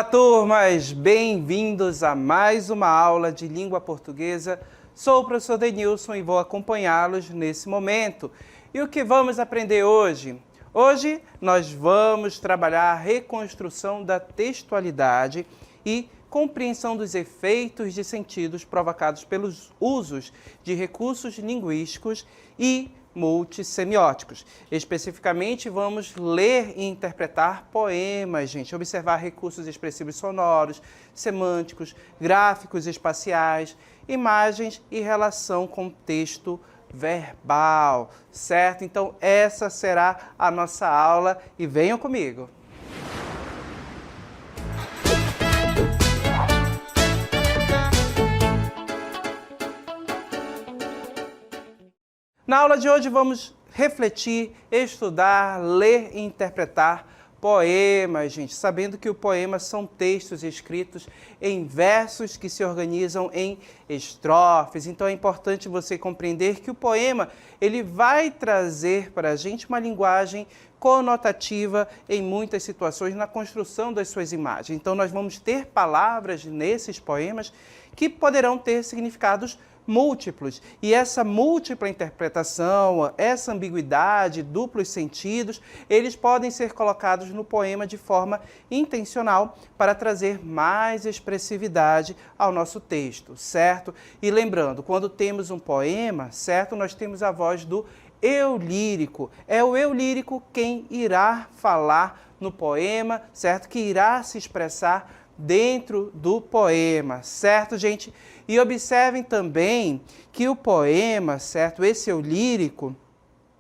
Olá, turmas! Bem-vindos a mais uma aula de língua portuguesa. Sou o professor Denilson e vou acompanhá-los nesse momento. E o que vamos aprender hoje? Hoje nós vamos trabalhar a reconstrução da textualidade e compreensão dos efeitos de sentidos provocados pelos usos de recursos linguísticos e multissemióticos. Especificamente, vamos ler e interpretar poemas, gente, observar recursos expressivos sonoros, semânticos, gráficos espaciais, imagens e relação com texto verbal, certo? Então, essa será a nossa aula e venham comigo. Na aula de hoje vamos refletir, estudar, ler e interpretar poemas, gente, sabendo que o poema são textos escritos em versos que se organizam em estrofes. Então é importante você compreender que o poema ele vai trazer para a gente uma linguagem conotativa em muitas situações na construção das suas imagens. Então nós vamos ter palavras nesses poemas que poderão ter significados múltiplos. E essa múltipla interpretação, essa ambiguidade, duplos sentidos, eles podem ser colocados no poema de forma intencional para trazer mais expressividade ao nosso texto, certo? E lembrando, quando temos um poema, certo? Nós temos a voz do eu lírico. É o eu lírico quem irá falar no poema, certo? Que irá se expressar dentro do poema, certo, gente? E observem também que o poema, certo, esse eu lírico,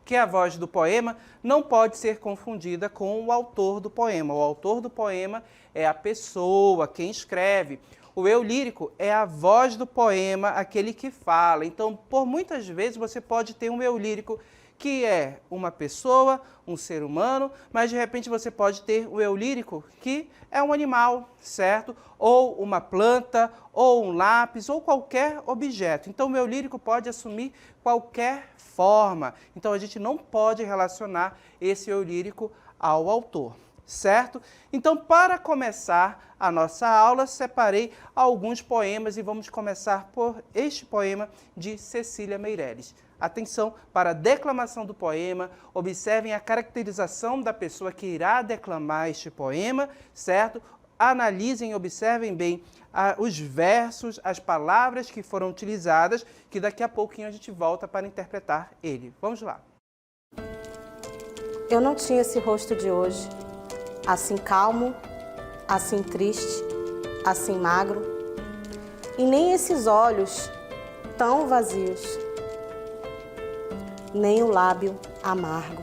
que é a voz do poema, não pode ser confundida com o autor do poema. O autor do poema é a pessoa, quem escreve. O eu lírico é a voz do poema, aquele que fala. Então, por muitas vezes, você pode ter um eu lírico que é uma pessoa, um ser humano, mas de repente você pode ter o eu lírico que é um animal, certo? Ou uma planta, ou um lápis, ou qualquer objeto. Então o eu lírico pode assumir qualquer forma. Então a gente não pode relacionar esse eu lírico ao autor, certo? Então, para começar a nossa aula, separei alguns poemas e vamos começar por este poema de Cecília Meirelles. Atenção para a declamação do poema, observem a caracterização da pessoa que irá declamar este poema, certo? Analisem e observem bem os versos, as palavras que foram utilizadas, que daqui a pouquinho a gente volta para interpretar ele. Vamos lá. Eu não tinha esse rosto de hoje, assim calmo, assim triste, assim magro, e nem esses olhos tão vazios, nem o lábio amargo.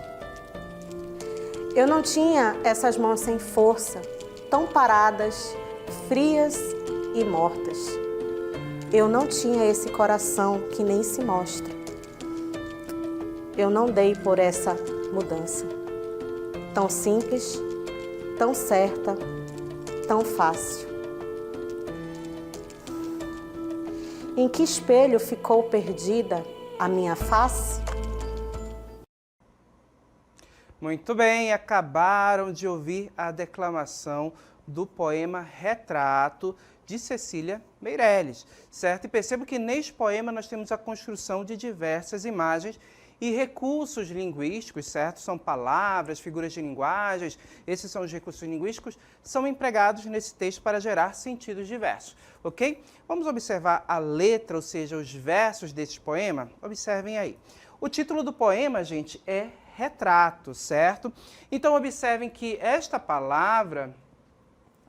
Eu não tinha essas mãos sem força, tão paradas, frias e mortas. Eu não tinha esse coração que nem se mostra. Eu não dei por essa mudança, tão simples, tão certa, tão fácil. Em que espelho ficou perdida a minha face? Muito bem, acabaram de ouvir a declamação do poema Retrato, de Cecília Meirelles, certo? E percebo que neste poema nós temos a construção de diversas imagens e recursos linguísticos, certo? São palavras, figuras de linguagens, esses são os recursos linguísticos, são empregados nesse texto para gerar sentidos diversos, ok? Vamos observar a letra, ou seja, os versos deste poema? Observem aí. O título do poema, gente, é Retrato, certo? Então, observem que esta palavra,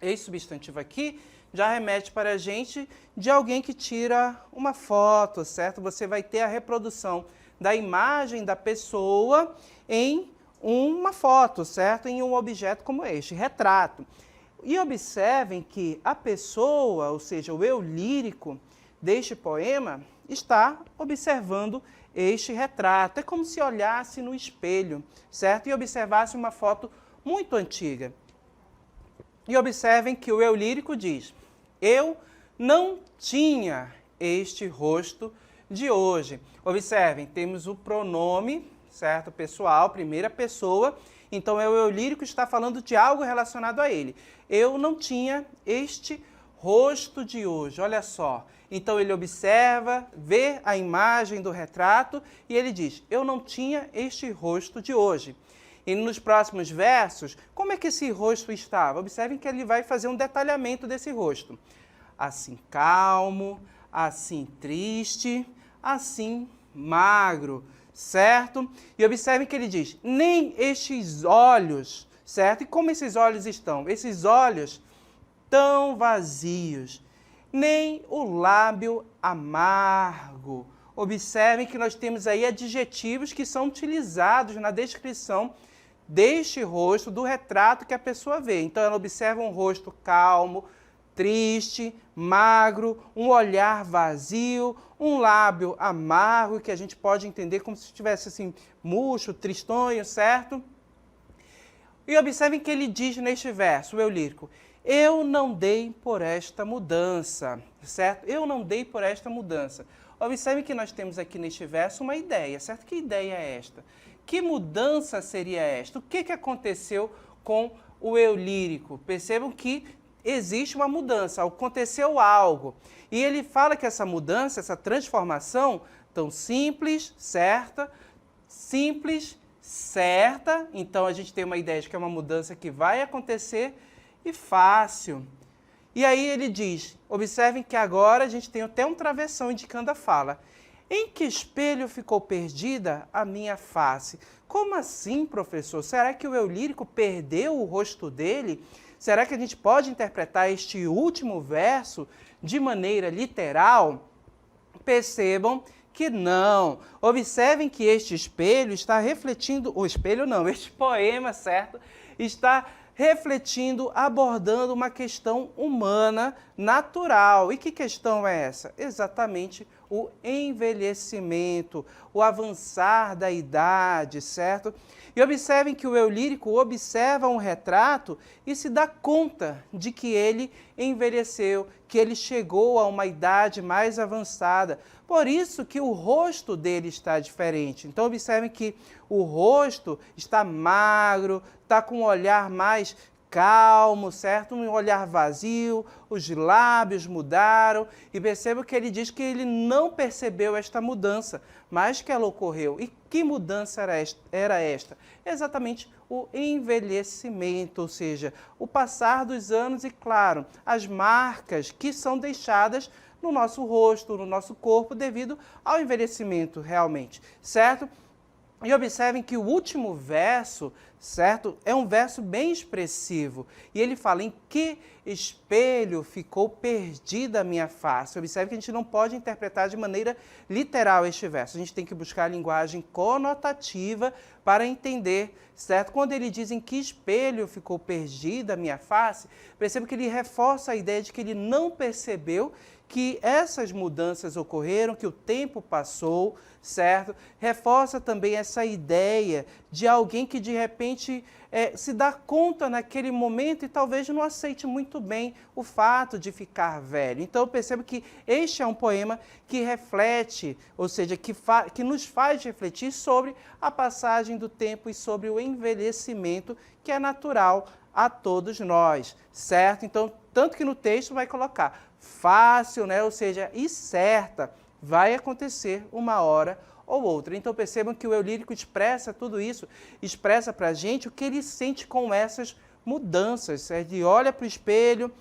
esse substantivo aqui, já remete para a gente de alguém que tira uma foto, certo? Você vai ter a reprodução da imagem da pessoa em uma foto, certo? Em um objeto como este, retrato. E observem que a pessoa, ou seja, o eu lírico deste poema, está observando este retrato. É como se olhasse no espelho, certo? E observasse uma foto muito antiga. E observem que o eu lírico diz: eu não tinha este rosto de hoje. Observem, temos o pronome, certo? Pessoal, primeira pessoa, Então, é o eu lírico está falando de algo relacionado a ele. Eu não tinha este rosto de hoje, olha só. Então, ele observa, vê a imagem do retrato e ele diz, eu não tinha este rosto de hoje. E nos próximos versos, como é que esse rosto estava? Observem que ele vai fazer um detalhamento desse rosto. Assim calmo, assim triste, assim magro, certo? E observem que ele diz, nem estes olhos, certo? E como esses olhos estão? Esses olhos tão vazios, nem o lábio amargo. Observem que nós temos aí adjetivos que são utilizados na descrição deste rosto, do retrato que a pessoa vê. Então, ela observa um rosto calmo, triste, magro, um olhar vazio, um lábio amargo, que a gente pode entender como se estivesse assim, murcho, tristonho, certo? E observem que ele diz neste verso, o eu lírico, eu não dei por esta mudança, certo? Eu não dei por esta mudança. Observem que nós temos aqui neste verso uma ideia, certo? Que ideia é esta? Que mudança seria esta? O que aconteceu com o eu lírico? Percebam que existe uma mudança, aconteceu algo. E ele fala que essa mudança, essa transformação, tão simples, certa, então a gente tem uma ideia de que é uma mudança que vai acontecer e fácil. E aí ele diz, observem que agora a gente tem até um travessão indicando a fala. Em que espelho ficou perdida a minha face? Como assim, professor? Será que o eu lírico perdeu o rosto dele? Será que a gente pode interpretar este último verso de maneira literal? Percebam que não. Observem que este espelho está refletindo, o espelho não, este poema, certo? Está refletindo, abordando uma questão humana, natural. E que questão é essa? Exatamente o envelhecimento, o avançar da idade, certo? E observem que o eu lírico observa um retrato e se dá conta de que ele envelheceu, que ele chegou a uma idade mais avançada. Por isso que o rosto dele está diferente. Então observem que o rosto está magro, está com um olhar mais calmo, certo? Um olhar vazio, os lábios mudaram e perceba que ele diz que ele não percebeu esta mudança, mas que ela ocorreu. E que mudança era esta? Exatamente o envelhecimento, ou seja, o passar dos anos e, claro, as marcas que são deixadas no nosso rosto, no nosso corpo, devido ao envelhecimento realmente, certo? E observem que o último verso, certo, é um verso bem expressivo. E ele fala, em que espelho ficou perdida a minha face? Observe que a gente não pode interpretar de maneira literal este verso. A gente tem que buscar a linguagem conotativa para entender, certo? Quando ele diz em que espelho ficou perdida a minha face, perceba que ele reforça a ideia de que ele não percebeu que essas mudanças ocorreram, que o tempo passou, certo? Reforça também essa ideia de alguém que de repente se dá conta naquele momento e talvez não aceite muito bem o fato de ficar velho. Então eu percebo que este é um poema que reflete, ou seja, que nos faz refletir sobre a passagem do tempo e sobre o envelhecimento que é natural a todos nós, certo? Então, tanto que no texto vai colocar fácil, né? Ou seja, e certa, vai acontecer uma hora ou outra. Então percebam que o eu lírico expressa tudo isso, expressa para a gente o que ele sente com essas mudanças. Ele olha para o espelho,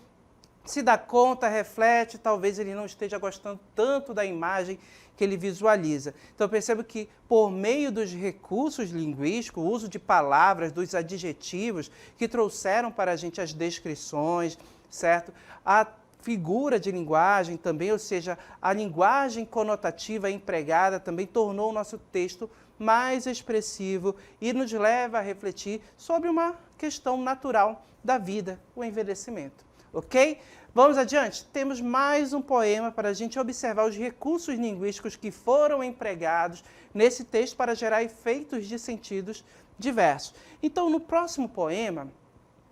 se dá conta, reflete, talvez ele não esteja gostando tanto da imagem que ele visualiza. Então percebo que por meio dos recursos linguísticos, o uso de palavras, dos adjetivos que trouxeram para a gente as descrições, certo? A figura de linguagem também, ou seja, a linguagem conotativa empregada também tornou o nosso texto mais expressivo e nos leva a refletir sobre uma questão natural da vida, o envelhecimento. Ok? Vamos adiante? Temos mais um poema para a gente observar os recursos linguísticos que foram empregados nesse texto para gerar efeitos de sentidos diversos. Então, no próximo poema,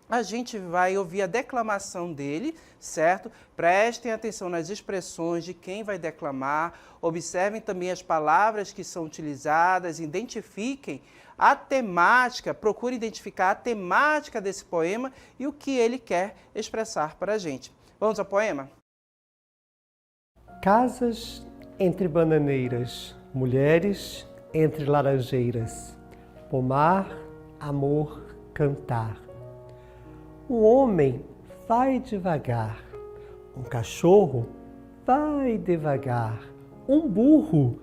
a gente vai ouvir a declamação dele, certo? Prestem atenção nas expressões de quem vai declamar, observem também as palavras que são utilizadas, identifiquem a temática, procure identificar a temática desse poema e o que ele quer expressar para a gente. Vamos ao poema? Casas entre bananeiras, mulheres entre laranjeiras, pomar, amor, cantar. Um homem vai devagar, um cachorro vai devagar, um burro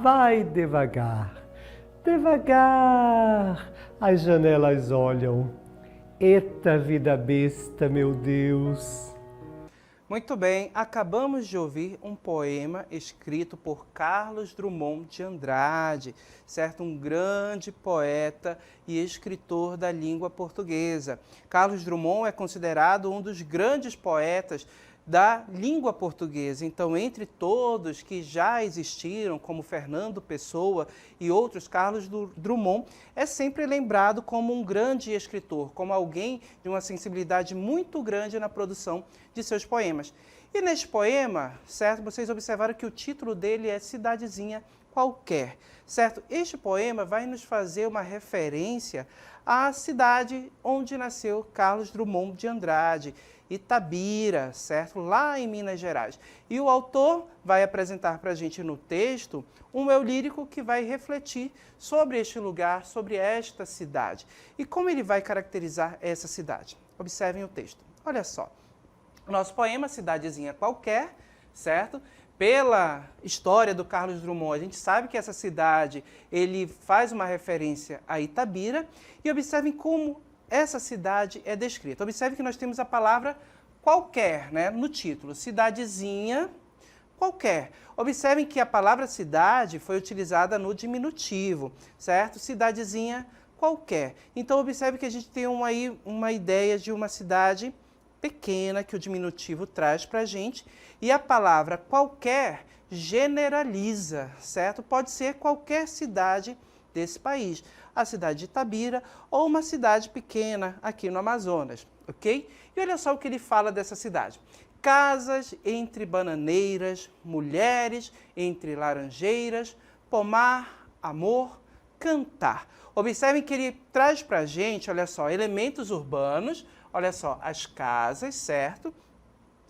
vai devagar. Devagar as janelas olham. Eita vida besta, meu Deus! Muito bem, acabamos de ouvir um poema escrito por Carlos Drummond de Andrade, certo? Um grande poeta e escritor da língua portuguesa. Carlos Drummond é considerado um dos grandes poetas da língua portuguesa. Então, entre todos que já existiram, como Fernando Pessoa e outros, Carlos Drummond é sempre lembrado como um grande escritor, como alguém de uma sensibilidade muito grande na produção de seus poemas. E neste poema, certo, vocês observaram que o título dele é Cidadezinha Qualquer, certo? Este poema vai nos fazer uma referência à cidade onde nasceu Carlos Drummond de Andrade, Itabira, certo? Lá em Minas Gerais. E o autor vai apresentar para a gente no texto um eu lírico que vai refletir sobre este lugar, sobre esta cidade. E como ele vai caracterizar essa cidade? Observem o texto. Olha só. Nosso poema, Cidadezinha Qualquer, certo? Pela história do Carlos Drummond, a gente sabe que essa cidade, ele faz uma referência a Itabira, e observem como essa cidade é descrita. Observe que nós temos a palavra qualquer, né, no título, cidadezinha qualquer. Observem que a palavra cidade foi utilizada no diminutivo, certo? Cidadezinha qualquer. Então, observe que a gente tem aí uma ideia de uma cidade pequena que o diminutivo traz para a gente, e a palavra qualquer generaliza, certo? Pode ser qualquer cidade desse país, a cidade de Itabira ou uma cidade pequena aqui no Amazonas, ok? E olha só o que ele fala dessa cidade. Casas entre bananeiras, mulheres entre laranjeiras, pomar, amor, cantar. Observem que ele traz para a gente, olha só, elementos urbanos, olha só, as casas, certo?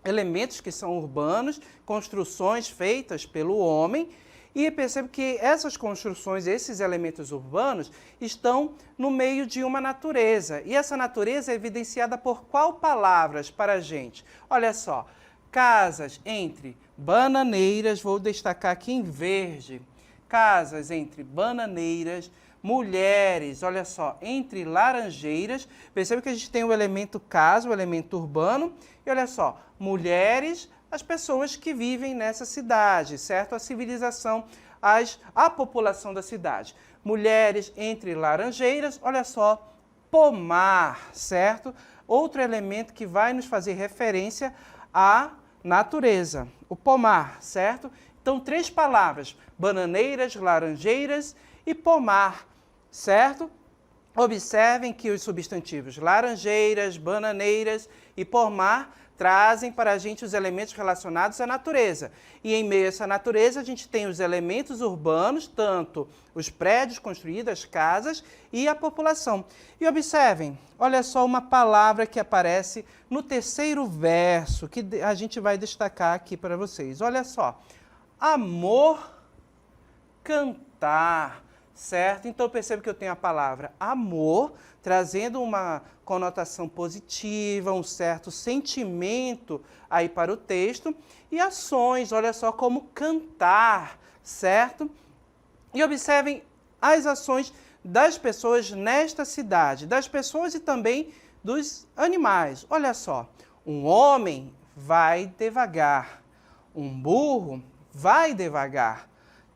Elementos que são urbanos, construções feitas pelo homem, e percebe que essas construções, esses elementos urbanos, estão no meio de uma natureza. E essa natureza é evidenciada por qual palavras para a gente? Olha só, casas entre bananeiras, vou destacar aqui em verde, casas entre bananeiras, mulheres, olha só, entre laranjeiras. Percebe que a gente tem o elemento casa, o elemento urbano, e olha só, mulheres, as pessoas que vivem nessa cidade, certo? A civilização, a população da cidade. Mulheres entre laranjeiras, olha só, pomar, certo? Outro elemento que vai nos fazer referência à natureza, o pomar, certo? Então, 3 palavras, bananeiras, laranjeiras e pomar, certo? Observem que os substantivos laranjeiras, bananeiras e pomar trazem para a gente os elementos relacionados à natureza. E em meio a essa natureza, a gente tem os elementos urbanos, tanto os prédios construídos, as casas e a população. E observem, olha só uma palavra que aparece no 3º verso, que a gente vai destacar aqui para vocês. Olha só, amor, cantar, certo? Então, perceba que eu tenho a palavra amor, trazendo uma conotação positiva, um certo sentimento aí para o texto, e ações, olha só, como cantar, certo? E observem as ações das pessoas nesta cidade, das pessoas e também dos animais. Olha só, um homem vai devagar, um burro vai devagar,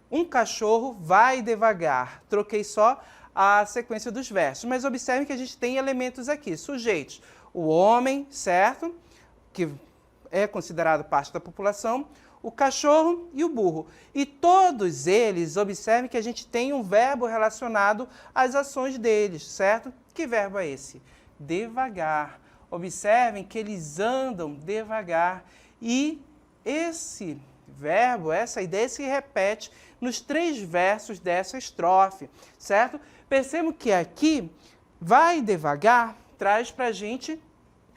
um cachorro vai devagar. Troquei só a sequência dos versos, mas observem que a gente tem elementos aqui, sujeitos. O homem, certo? Que é considerado parte da população, o cachorro e o burro. E todos eles, observem que a gente tem um verbo relacionado às ações deles, certo? Que verbo é esse? devagar. Observem que eles andam devagar e esse verbo, essa ideia se repete nos 3 versos dessa estrofe, certo? Percebam que aqui, vai devagar, traz para a gente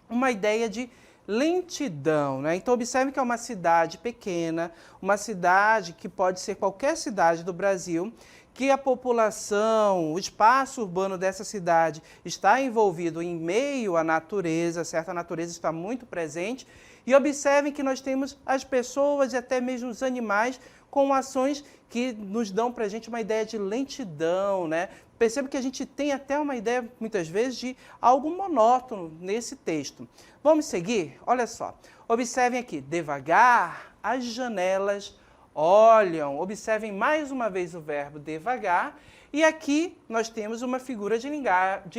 uma ideia de lentidão, né? Então, observe que é uma cidade pequena, uma cidade que pode ser qualquer cidade do Brasil, que a população, o espaço urbano dessa cidade está envolvido em meio à natureza, certo? A natureza está muito presente. E observem que nós temos as pessoas e até mesmo os animais com ações que nos dão para a gente uma ideia de lentidão, né? Perceba que a gente tem até uma ideia, muitas vezes, de algo monótono nesse texto. Vamos seguir? Olha só. Observem aqui, devagar, as janelas olham. Observem mais uma vez o verbo devagar. E aqui nós temos uma figura de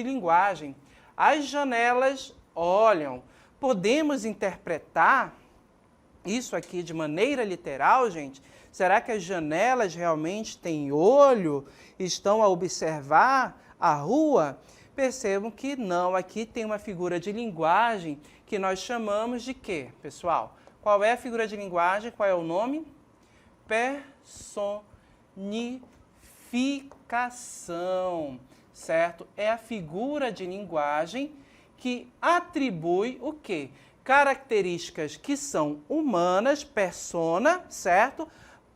linguagem. As janelas olham. Podemos interpretar isso aqui de maneira literal, gente? Será que as janelas realmente têm olho? Estão a observar a rua? Percebam que não. Aqui tem uma figura de linguagem que nós chamamos de quê, pessoal? Qual é a figura de linguagem? Qual é o nome? Personificação, certo? É a figura de linguagem que atribui o quê? Características que são humanas, persona, certo?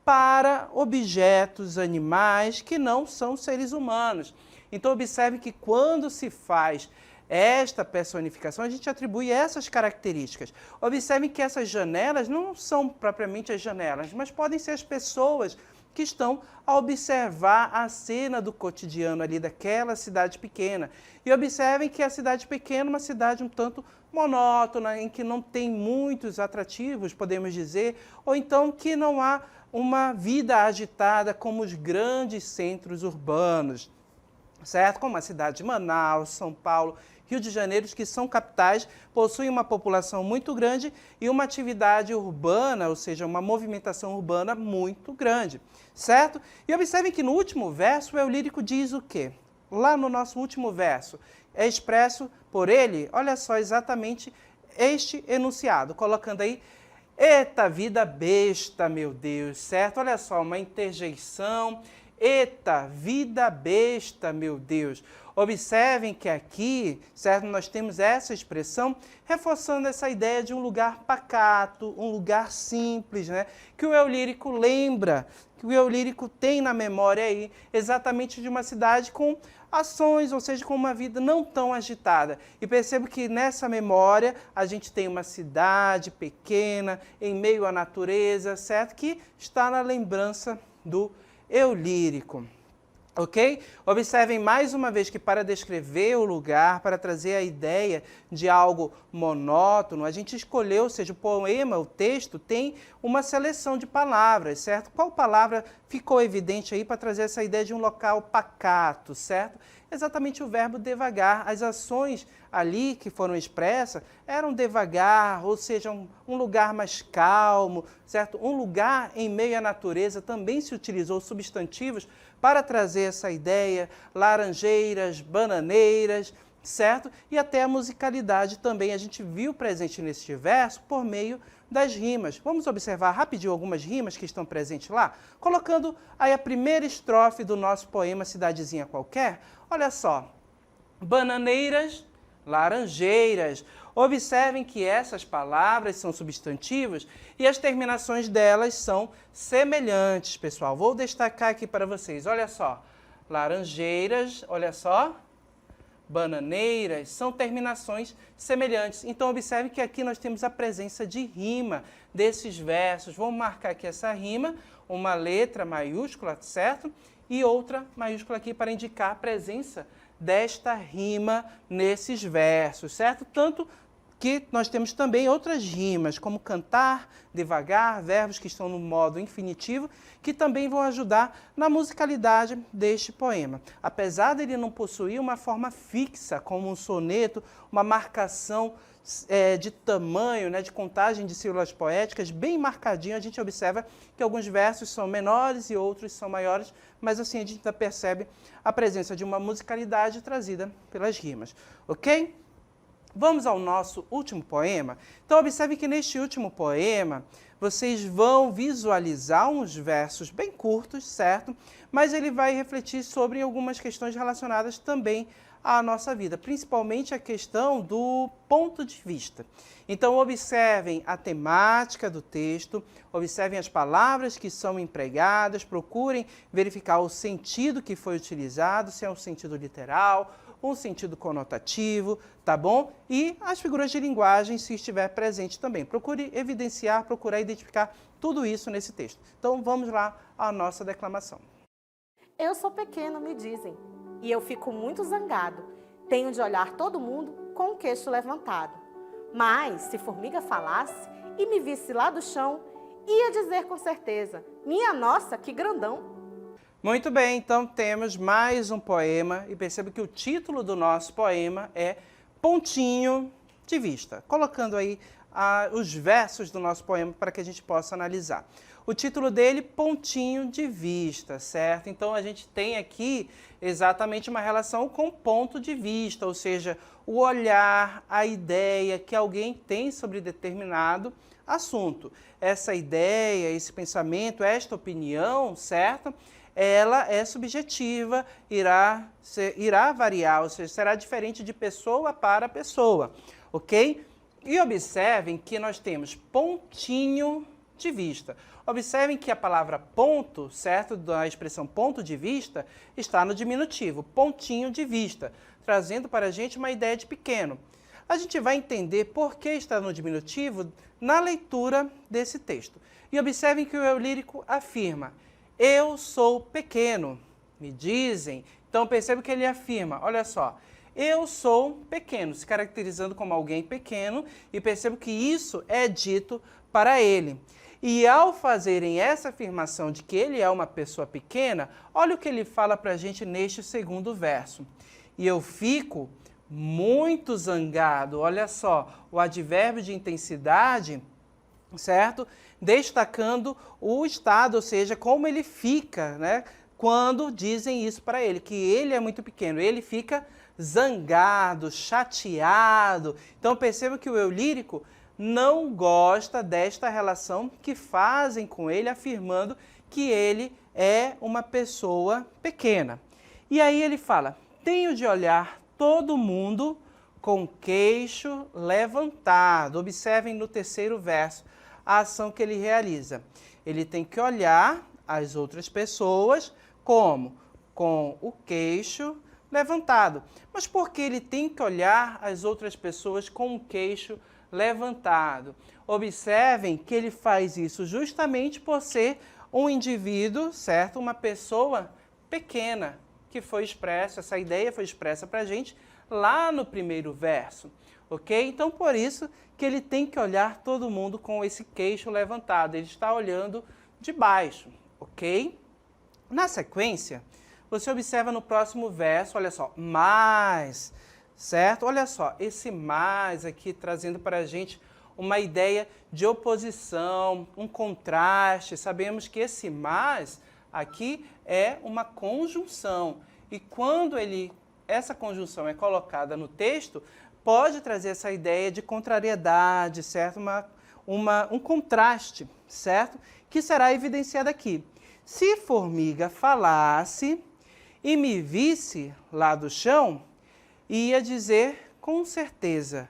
Para objetos, animais que não são seres humanos. Então, observe que quando se faz esta personificação, a gente atribui essas características. Observem que essas janelas não são propriamente as janelas, mas podem ser as pessoas que estão a observar a cena do cotidiano ali daquela cidade pequena. E observem que a cidade pequena é uma cidade um tanto monótona, em que não tem muitos atrativos, podemos dizer, ou então que não há uma vida agitada como os grandes centros urbanos, certo? Como a cidade de Manaus, São Paulo, Rio de Janeiro, que são capitais, possuem uma população muito grande e uma atividade urbana, ou seja, uma movimentação urbana muito grande, certo? E observem que no último verso o eu lírico diz o quê? Lá no nosso último verso, é expresso por ele, olha só exatamente este enunciado, colocando aí: eita vida besta, meu Deus, certo? Olha só, uma interjeição. Eita vida besta, meu Deus. Observem que aqui, certo, nós temos essa expressão reforçando essa ideia de um lugar pacato, um lugar simples, né? Que o eu lírico lembra, que o eu lírico tem na memória aí, exatamente de uma cidade com ações, ou seja, com uma vida não tão agitada. E percebo que nessa memória a gente tem uma cidade pequena, em meio à natureza, certo? Que está na lembrança do eu lírico. Ok? Observem mais uma vez que para descrever o lugar, para trazer a ideia de algo monótono, a gente escolheu, ou seja, o poema, o texto, tem uma seleção de palavras, certo? Qual palavra ficou evidente aí para trazer essa ideia de um local pacato, certo? Exatamente o verbo devagar. As ações ali que foram expressas eram devagar, ou seja, um lugar mais calmo, certo? Um lugar em meio à natureza. Também se utilizou substantivos para trazer essa ideia, laranjeiras, bananeiras, certo? E até a musicalidade também a gente viu presente neste verso por meio das rimas. Vamos observar rapidinho algumas rimas que estão presentes lá? Colocando aí a primeira estrofe do nosso poema Cidadezinha Qualquer. Olha só, bananeiras, laranjeiras. Observem que essas palavras são substantivos e as terminações delas são semelhantes, pessoal. Vou destacar aqui para vocês, olha só, laranjeiras, olha só, bananeiras, são terminações semelhantes. Então, observe que aqui nós temos a presença de rima desses versos. Vamos marcar aqui essa rima, uma letra maiúscula, certo? E outra maiúscula aqui para indicar a presença desta rima nesses versos, certo? Tanto que nós temos também outras rimas, como cantar, devagar, verbos que estão no modo infinitivo, que também vão ajudar na musicalidade deste poema. Apesar dele não possuir uma forma fixa, como um soneto, uma marcação de tamanho, né, de contagem de sílabas poéticas, bem marcadinho, a gente observa que alguns versos são menores e outros são maiores, mas assim a gente ainda percebe a presença de uma musicalidade trazida pelas rimas, ok? Vamos ao nosso último poema? Então, observe que neste último poema, vocês vão visualizar uns versos bem curtos, certo? Mas ele vai refletir sobre algumas questões relacionadas também à nossa vida, principalmente a questão do ponto de vista. Então, observem a temática do texto, observem as palavras que são empregadas, procurem verificar o sentido que foi utilizado, se é um sentido literal, um sentido conotativo, tá bom? E as figuras de linguagem, se estiver presente também. Procure evidenciar, procurar identificar tudo isso nesse texto. Então, vamos lá à nossa declamação. Eu sou pequeno, me dizem, e eu fico muito zangado. Tenho de olhar todo mundo com o queixo levantado. Mas, se formiga falasse e me visse lá do chão, ia dizer com certeza, minha nossa, que grandão! Muito bem, então temos mais um poema e perceba que o título do nosso poema é Pontinho de Vista, colocando aí os versos do nosso poema para que a gente possa analisar. O título dele, Pontinho de Vista, certo? Então a gente tem aqui exatamente uma relação com ponto de vista, ou seja, o olhar, a ideia que alguém tem sobre determinado assunto. Essa ideia, esse pensamento, esta opinião, certo? Ela é subjetiva, irá variar, ou seja, será diferente de pessoa para pessoa, ok? E observem que nós temos pontinho de vista. Observem que a palavra ponto, certo, da expressão ponto de vista, está no diminutivo, pontinho de vista, trazendo para a gente uma ideia de pequeno. A gente vai entender por que está no diminutivo na leitura desse texto. E observem que o eu lírico afirma, eu sou pequeno, me dizem. Então, perceba que ele afirma, olha só, eu sou pequeno, se caracterizando como alguém pequeno, e percebo que isso é dito para ele. E ao fazerem essa afirmação de que ele é uma pessoa pequena, olha o que ele fala para a gente neste segundo verso. E eu fico muito zangado, olha só, o advérbio de intensidade, certo? Destacando o estado, ou seja, como ele fica, né? Quando dizem isso para ele, que ele é muito pequeno, ele fica zangado, chateado. Então perceba que o eu lírico não gosta desta relação que fazem com ele, afirmando que ele é uma pessoa pequena. E aí ele fala, tenho de olhar todo mundo com queixo levantado. Observem no terceiro verso a ação que ele realiza. Ele tem que olhar as outras pessoas como? Com o queixo levantado. Mas por que ele tem que olhar as outras pessoas com o queixo levantado? Observem que ele faz isso justamente por ser um indivíduo, certo? Uma pessoa pequena, que foi expressa, essa ideia foi expressa para a gente lá no primeiro verso, ok? Então, por isso que ele tem que olhar todo mundo com esse queixo levantado, ele está olhando de baixo, ok? Na sequência, você observa no próximo verso, olha só, mais, certo? Olha só, esse mais aqui trazendo para a gente uma ideia de oposição, um contraste. Sabemos que esse mais aqui é uma conjunção. E quando essa conjunção é colocada no texto, pode trazer essa ideia de contrariedade, certo? Um contraste, certo? Que será evidenciado aqui. Se formiga falasse e me visse lá do chão, ia dizer com certeza,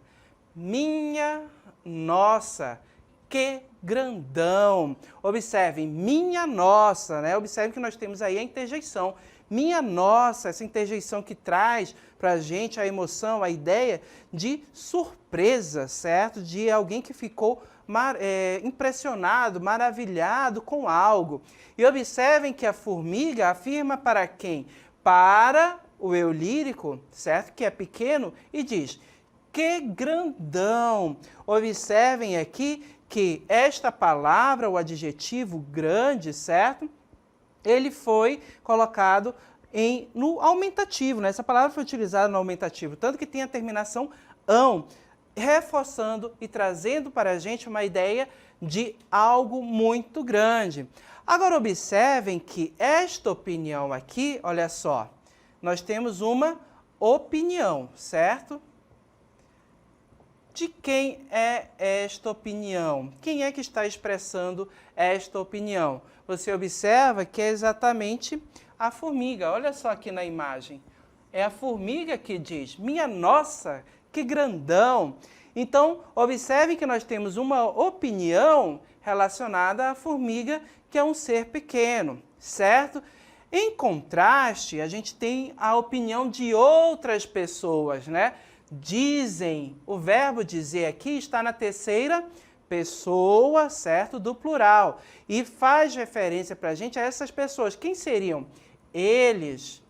minha nossa, que grandão. Observem, minha nossa, né? Observem que nós temos aí a interjeição. Minha nossa, essa interjeição que traz para a gente a emoção, a ideia de surpresa, certo? De alguém que ficou impressionado, maravilhado com algo. E observem que a formiga afirma para quem? Para o eu lírico, certo? Que é pequeno, e diz, que grandão! Observem aqui que esta palavra, o adjetivo grande, certo? Ele foi colocado no aumentativo, né? Essa palavra foi utilizada no aumentativo, tanto que tem a terminação ão, reforçando e trazendo para a gente uma ideia de algo muito grande. Agora observem que esta opinião aqui, olha só, nós temos uma opinião, certo? De quem é esta opinião? Quem é que está expressando esta opinião? Você observa que é exatamente a formiga. Olha só aqui na imagem. É a formiga que diz, minha nossa, que grandão! Então, observe que nós temos uma opinião relacionada à formiga, que é um ser pequeno, certo? Em contraste, a gente tem a opinião de outras pessoas, né? Dizem, o verbo dizer aqui está na terceira pessoa, certo? Do plural. E faz referência para a gente a essas pessoas. Quem seriam? Eles,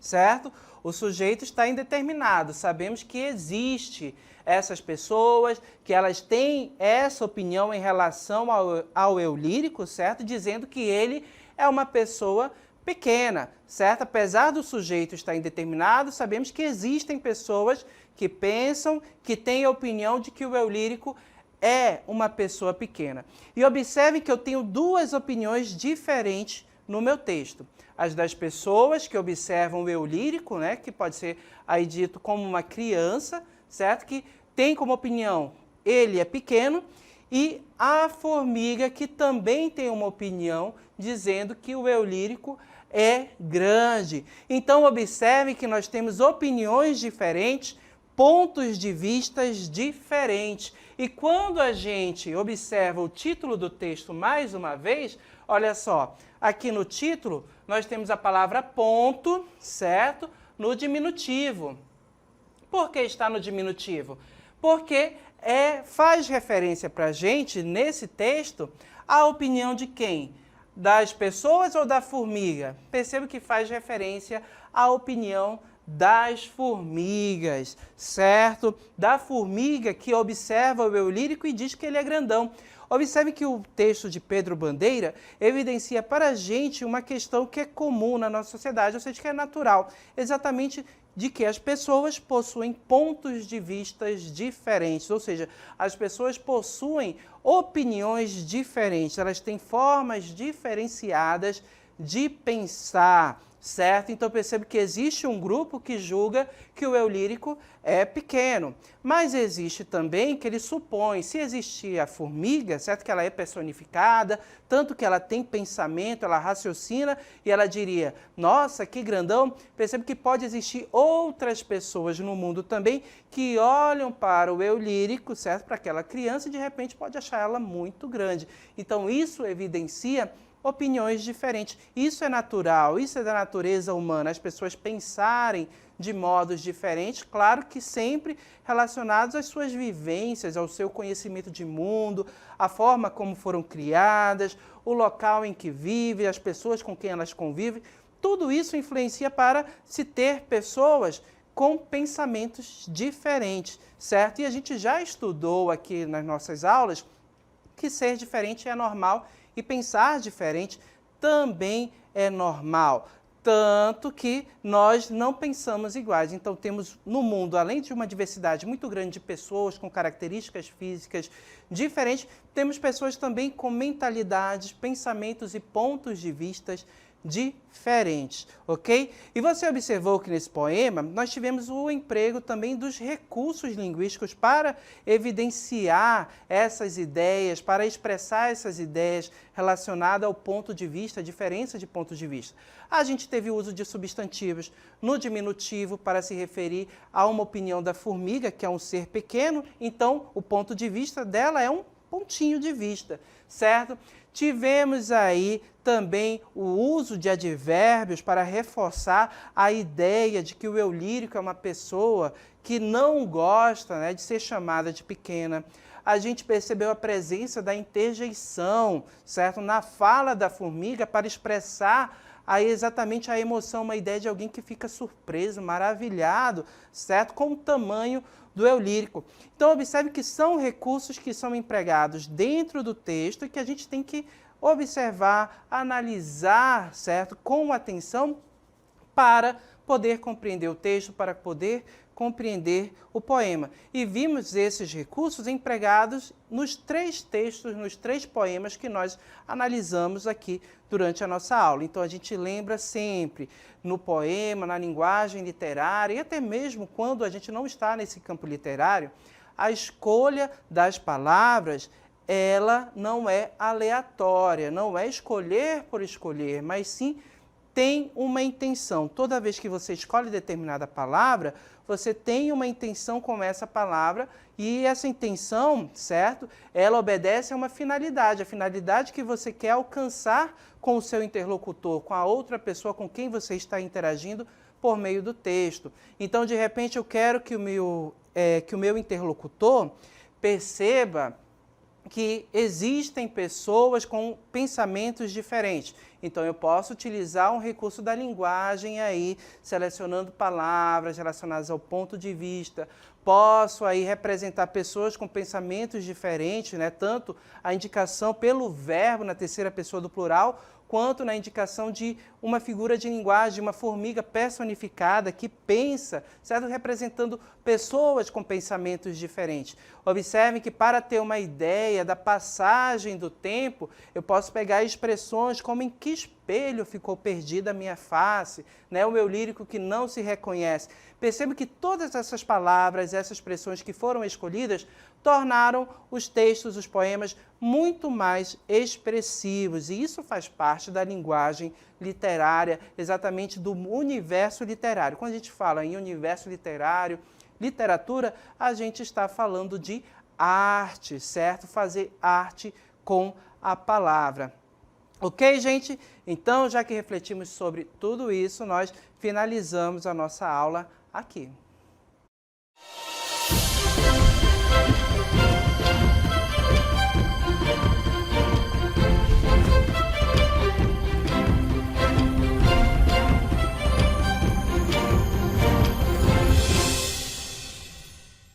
certo? O sujeito está indeterminado. Sabemos que existe essas pessoas, que elas têm essa opinião em relação ao eu lírico, certo? Dizendo que ele é uma pessoa pequena, certo? Apesar do sujeito estar indeterminado, sabemos que existem pessoas que pensam, que têm a opinião de que o eu lírico é uma pessoa pequena. E observe que eu tenho duas opiniões diferentes no meu texto. As das pessoas que observam o eu lírico, né, que pode ser aí dito como uma criança, certo? Que tem como opinião, ele é pequeno, e a formiga que também tem uma opinião dizendo que o eu lírico é grande. Então, observe que nós temos opiniões diferentes, pontos de vistas diferentes. E quando a gente observa o título do texto mais uma vez, olha só, aqui no título nós temos a palavra ponto, certo? No diminutivo. Por que está no diminutivo? Porque faz referência para a gente, nesse texto, a opinião de quem? Das pessoas ou da formiga? Perceba que faz referência à opinião das formigas, certo? Da formiga que observa o eu lírico e diz que ele é grandão. Observe que o texto de Pedro Bandeira evidencia para a gente uma questão que é comum na nossa sociedade, ou seja, que é natural, exatamente de que as pessoas possuem pontos de vistas diferentes, ou seja, as pessoas possuem opiniões diferentes, elas têm formas diferenciadas de pensar, certo? Então percebe que existe um grupo que julga que o eu lírico é pequeno, mas existe também que ele supõe, se existir a formiga, certo? Que ela é personificada, tanto que ela tem pensamento, ela raciocina e ela diria, nossa, que grandão. Percebe que pode existir outras pessoas no mundo também que olham para o eu lírico, certo? Para aquela criança e de repente pode achar ela muito grande. Então isso evidencia opiniões diferentes. Isso é natural, isso é da natureza humana, as pessoas pensarem de modos diferentes, claro que sempre relacionados às suas vivências, ao seu conhecimento de mundo, a forma como foram criadas, o local em que vivem, as pessoas com quem elas convivem. Tudo isso influencia para se ter pessoas com pensamentos diferentes, certo? E a gente já estudou aqui nas nossas aulas que ser diferente é normal e pensar diferente também é normal, tanto que nós não pensamos iguais. Então temos no mundo, além de uma diversidade muito grande de pessoas com características físicas diferentes, temos pessoas também com mentalidades, pensamentos e pontos de vistas diferentes, ok? E você observou que nesse poema nós tivemos o emprego também dos recursos linguísticos para evidenciar essas ideias, para expressar essas ideias relacionadas ao ponto de vista, a diferença de pontos de vista. A gente teve o uso de substantivos no diminutivo para se referir a uma opinião da formiga, que é um ser pequeno, então o ponto de vista dela é um pontinho de vista, certo? Tivemos aí também o uso de advérbios para reforçar a ideia de que o eu lírico é uma pessoa que não gosta, né, de ser chamada de pequena. A gente percebeu a presença da interjeição, certo? Na fala da formiga para expressar aí exatamente a emoção, uma ideia de alguém que fica surpreso, maravilhado, certo? Com o tamanho do eu lírico. Então, observe que são recursos que são empregados dentro do texto e que a gente tem que observar, analisar, certo? Com atenção para poder compreender o texto, para poder compreender o poema. E vimos esses recursos empregados nos 3 textos, nos 3 poemas que nós analisamos aqui durante a nossa aula. Então, a gente lembra sempre no poema, na linguagem literária, e até mesmo quando a gente não está nesse campo literário, a escolha das palavras, ela não é aleatória, não é escolher por escolher, mas sim tem uma intenção. Toda vez que você escolhe determinada palavra, você tem uma intenção com essa palavra e essa intenção, certo? Ela obedece a uma finalidade, a finalidade que você quer alcançar com o seu interlocutor, com a outra pessoa com quem você está interagindo por meio do texto. Então, de repente, eu quero que o meu interlocutor perceba que existem pessoas com pensamentos diferentes. Então, eu posso utilizar um recurso da linguagem aí, selecionando palavras relacionadas ao ponto de vista. Posso aí representar pessoas com pensamentos diferentes, né? Tanto a indicação pelo verbo na terceira pessoa do plural, quanto na indicação de uma figura de linguagem, uma formiga personificada que pensa, certo? Representando pessoas com pensamentos diferentes. Observe que para ter uma ideia da passagem do tempo, eu posso pegar expressões como em que espelho ficou perdida a minha face, né? O meu lírico que não se reconhece. Percebo que todas essas palavras, essas expressões que foram escolhidas, tornaram os textos, os poemas, muito mais expressivos. E isso faz parte da linguagem literária, exatamente do universo literário. Quando a gente fala em universo literário, literatura, a gente está falando de arte, certo? Fazer arte com a palavra. Ok, gente? Então, já que refletimos sobre tudo isso, nós finalizamos a nossa aula aqui.